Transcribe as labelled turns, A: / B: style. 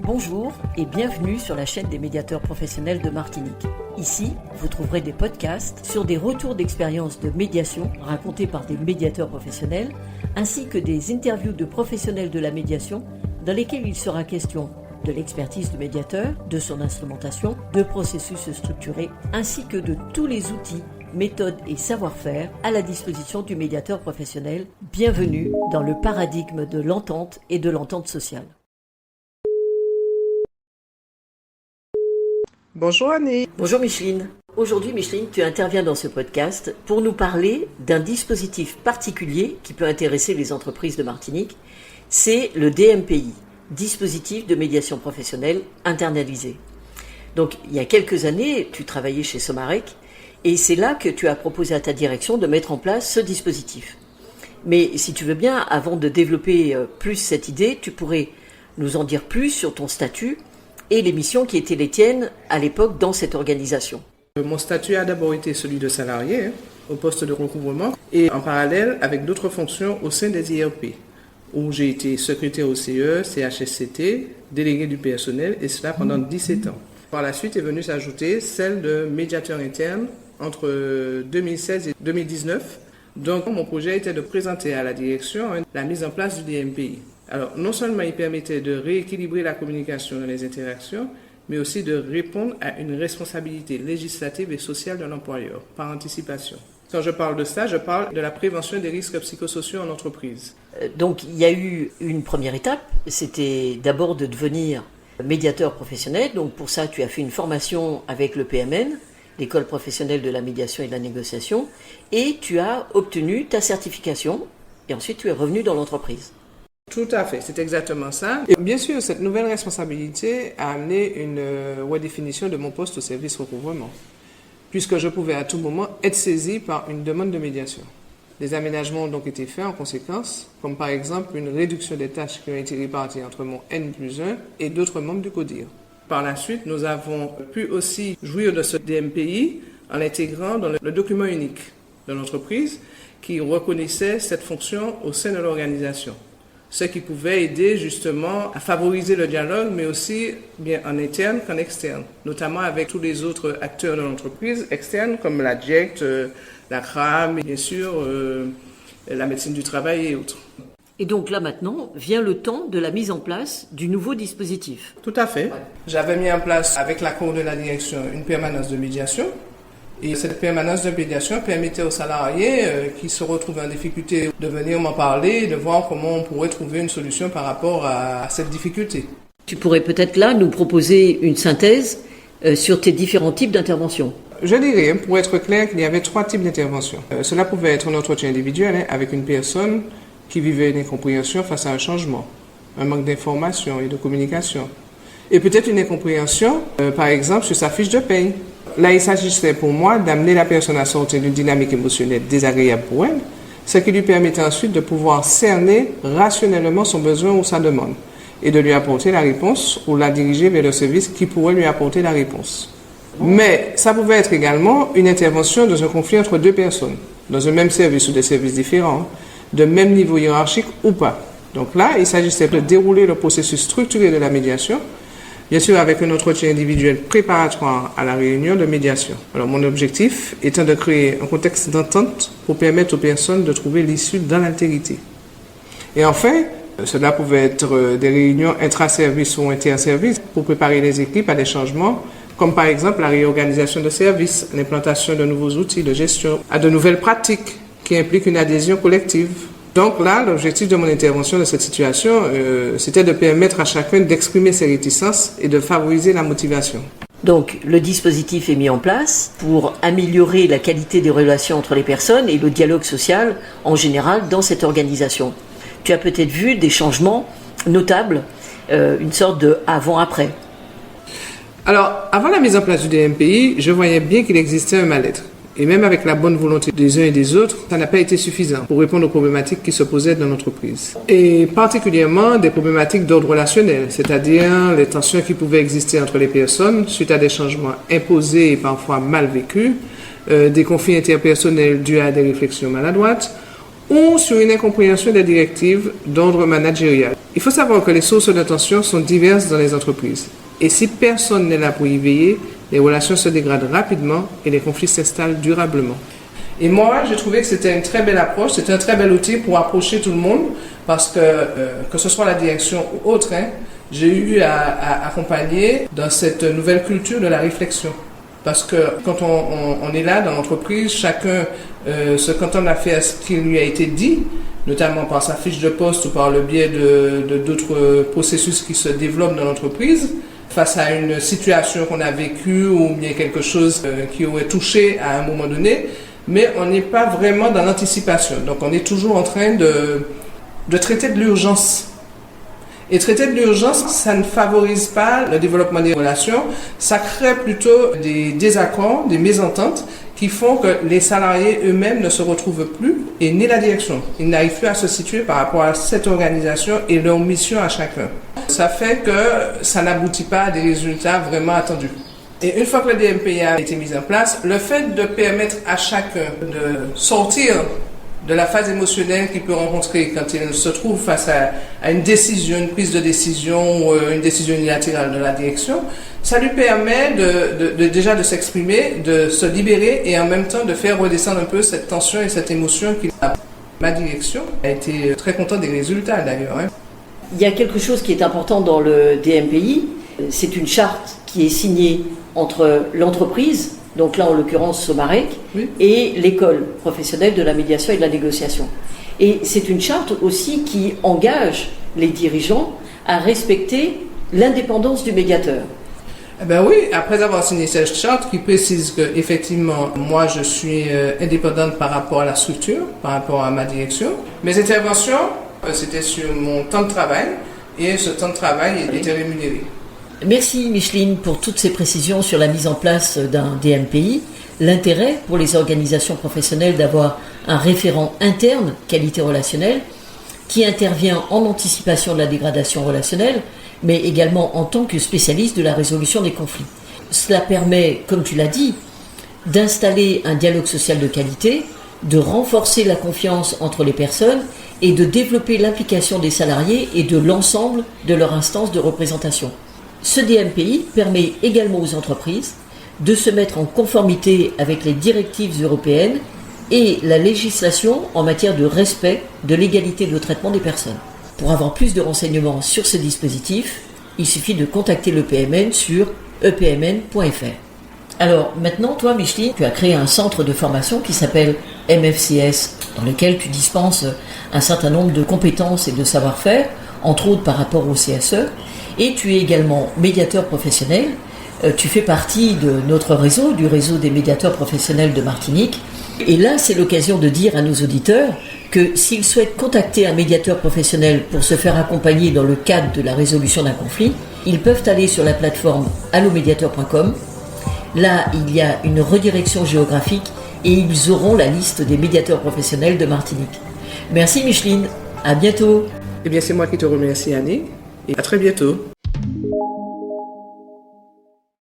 A: Bonjour et bienvenue sur la chaîne des médiateurs professionnels de Martinique. Ici, vous trouverez des podcasts sur des retours d'expérience de médiation racontés par des médiateurs professionnels, ainsi que des interviews de professionnels de la médiation dans lesquelles il sera question de l'expertise du médiateur, de son instrumentation, de processus structurés, ainsi que de tous les outils, méthodes et savoir-faire à la disposition du médiateur professionnel. Bienvenue dans le paradigme de l'entente et de l'entente sociale.
B: Bonjour Annie.
A: Bonjour Micheline. Aujourd'hui Micheline, tu interviens dans ce podcast pour nous parler d'un dispositif particulier qui peut intéresser les entreprises de Martinique. C'est le DMPI, dispositif de médiation professionnelle internalisé. Donc il y a quelques années, tu travaillais chez Somarec et c'est là que tu as proposé à ta direction de mettre en place ce dispositif. Mais si tu veux bien, avant de développer plus cette idée, tu pourrais nous en dire plus sur ton statut et les missions qui étaient les tiennes à l'époque dans cette organisation.
B: Mon statut a d'abord été celui de salarié au poste de recouvrement et en parallèle avec d'autres fonctions au sein des IRP, où j'ai été secrétaire au CE, CHSCT, délégué du personnel et cela pendant 17 ans. Par la suite est venue s'ajouter celle de médiateur interne entre 2016 et 2019. Donc mon projet était de présenter à la direction la mise en place du DMPI. Alors, non seulement il permettait de rééquilibrer la communication dans les interactions, mais aussi de répondre à une responsabilité législative et sociale de l'employeur, par anticipation. Quand je parle de ça, je parle de la prévention des risques psychosociaux en entreprise.
A: Donc, il y a eu une première étape, c'était d'abord de devenir médiateur professionnel. Donc, pour ça, tu as fait une formation avec le PMN, l'École professionnelle de la médiation et de la négociation, et tu as obtenu ta certification, et ensuite tu es revenu dans l'entreprise.
B: Tout à fait, c'est exactement ça. Et bien sûr, cette nouvelle responsabilité a amené une redéfinition de mon poste au service recouvrement, puisque je pouvais à tout moment être saisi par une demande de médiation. Des aménagements ont donc été faits en conséquence, comme par exemple une réduction des tâches qui ont été réparties entre mon N+1 et d'autres membres du CODIR. Par la suite, nous avons pu aussi jouir de ce DMPI en l'intégrant dans le document unique de l'entreprise qui reconnaissait cette fonction au sein de l'organisation. Ce qui pouvait aider justement à favoriser le dialogue, mais aussi bien en interne qu'en externe, notamment avec tous les autres acteurs de l'entreprise externes, comme la DIECT, la CRAM, et bien sûr la médecine du travail et autres.
A: Et donc là maintenant, vient le temps de la mise en place du nouveau dispositif.
B: Tout à fait. J'avais mis en place, avec l'accord de la direction, une permanence de médiation. Et cette permanence de médiation permettait aux salariés qui se retrouvaient en difficulté de venir m'en parler, de voir comment on pourrait trouver une solution par rapport à cette difficulté.
A: Tu pourrais peut-être là nous proposer une synthèse sur tes différents types d'interventions.
B: Je dirais, pour être clair, qu'il y avait 3 types d'interventions. Cela pouvait être un entretien individuel avec une personne qui vivait une incompréhension face à un changement, un manque d'information et de communication. Et peut-être une incompréhension, par exemple, sur sa fiche de paye. Là, il s'agissait pour moi d'amener la personne à sortir d'une dynamique émotionnelle désagréable pour elle, ce qui lui permettait ensuite de pouvoir cerner rationnellement son besoin ou sa demande et de lui apporter la réponse ou la diriger vers le service qui pourrait lui apporter la réponse. Mais ça pouvait être également une intervention dans un conflit entre 2 personnes, dans un même service ou des services différents, de même niveau hiérarchique ou pas. Donc là, il s'agissait de dérouler le processus structuré de la médiation, bien sûr avec un entretien individuel préparatoire à la réunion de médiation. Alors mon objectif étant de créer un contexte d'entente pour permettre aux personnes de trouver l'issue dans l'altérité. Et enfin, cela pouvait être des réunions intra-services ou inter-services pour préparer les équipes à des changements, comme par exemple la réorganisation de services, l'implantation de nouveaux outils de gestion, à de nouvelles pratiques qui impliquent une adhésion collective. Donc là, l'objectif de mon intervention dans cette situation, c'était de permettre à chacun d'exprimer ses réticences et de favoriser la motivation.
A: Donc, le dispositif est mis en place pour améliorer la qualité des relations entre les personnes et le dialogue social en général dans cette organisation. Tu as peut-être vu des changements notables, une sorte de avant-après.
B: Alors, avant la mise en place du DMPI, je voyais bien qu'il existait un mal-être. Et même avec la bonne volonté des uns et des autres, ça n'a pas été suffisant pour répondre aux problématiques qui se posaient dans l'entreprise. Et particulièrement des problématiques d'ordre relationnel, c'est-à-dire les tensions qui pouvaient exister entre les personnes suite à des changements imposés et parfois mal vécus, des conflits interpersonnels dus à des réflexions maladroites, ou sur une incompréhension des directives d'ordre managérial. Il faut savoir que les sources de tension sont diverses dans les entreprises. Et si personne n'est là pour y veiller, les relations se dégradent rapidement et les conflits s'installent durablement. Et moi, j'ai trouvé que c'était une très belle approche, c'était un très bel outil pour approcher tout le monde, parce que ce soit la direction ou autre, j'ai eu à accompagner dans cette nouvelle culture de la réflexion. Parce que quand on est là dans l'entreprise, chacun se cantonne à faire ce qui lui a été dit, notamment par sa fiche de poste ou par le biais d'autres processus qui se développent dans l'entreprise, face à une situation qu'on a vécue ou bien quelque chose qui aurait touché à un moment donné, mais on n'est pas vraiment dans l'anticipation. Donc on est toujours en train de traiter de l'urgence. Et traiter de l'urgence, ça ne favorise pas le développement des relations, ça crée plutôt des désaccords, des mésententes qui font que les salariés eux-mêmes ne se retrouvent plus et ni la direction. Ils n'arrivent plus à se situer par rapport à cette organisation et leur mission à chacun. Ça fait que ça n'aboutit pas à des résultats vraiment attendus. Et une fois que le DMPI a été mis en place, le fait de permettre à chacun de sortir de la phase émotionnelle qu'il peut rencontrer quand il se trouve face à une décision, une prise de décision ou une décision unilatérale de la direction, ça lui permet déjà de s'exprimer, de se libérer et en même temps de faire redescendre un peu cette tension et cette émotion qu'il a. Ma direction a été très contente des résultats d'ailleurs.
A: Il y a quelque chose qui est important dans le DMPI, c'est une charte qui est signée entre l'entreprise, donc là en l'occurrence Somarec, oui, et l'école professionnelle de la médiation et de la négociation. Et c'est une charte aussi qui engage les dirigeants à respecter l'indépendance du médiateur.
B: Eh ben oui, après avoir signé cette charte qui précise que effectivement moi je suis indépendante par rapport à la structure, par rapport à ma direction. Mes interventions, c'était sur mon temps de travail et ce temps de travail était rémunéré.
A: Merci Micheline pour toutes ces précisions sur la mise en place d'un DMPI, l'intérêt pour les organisations professionnelles d'avoir un référent interne qualité relationnelle qui intervient en anticipation de la dégradation relationnelle, mais également en tant que spécialiste de la résolution des conflits. Cela permet, comme tu l'as dit, d'installer un dialogue social de qualité, de renforcer la confiance entre les personnes et de développer l'implication des salariés et de l'ensemble de leur instance de représentation. Ce DMPI permet également aux entreprises de se mettre en conformité avec les directives européennes et la législation en matière de respect de l'égalité de traitement des personnes. Pour avoir plus de renseignements sur ce dispositif, il suffit de contacter l'EPMN sur epmn.fr. Alors maintenant, toi Micheline, tu as créé un centre de formation qui s'appelle MFCS, dans lequel tu dispenses un certain nombre de compétences et de savoir-faire, entre autres par rapport au CSE, et tu es également médiateur professionnel. Tu fais partie de notre réseau, du réseau des médiateurs professionnels de Martinique. Et là, c'est l'occasion de dire à nos auditeurs que s'ils souhaitent contacter un médiateur professionnel pour se faire accompagner dans le cadre de la résolution d'un conflit, ils peuvent aller sur la plateforme allomédiateur.com. Là, il y a une redirection géographique et ils auront la liste des médiateurs professionnels de Martinique. Merci Micheline, à bientôt.
B: Eh bien, c'est moi qui te remercie Annie et à très bientôt.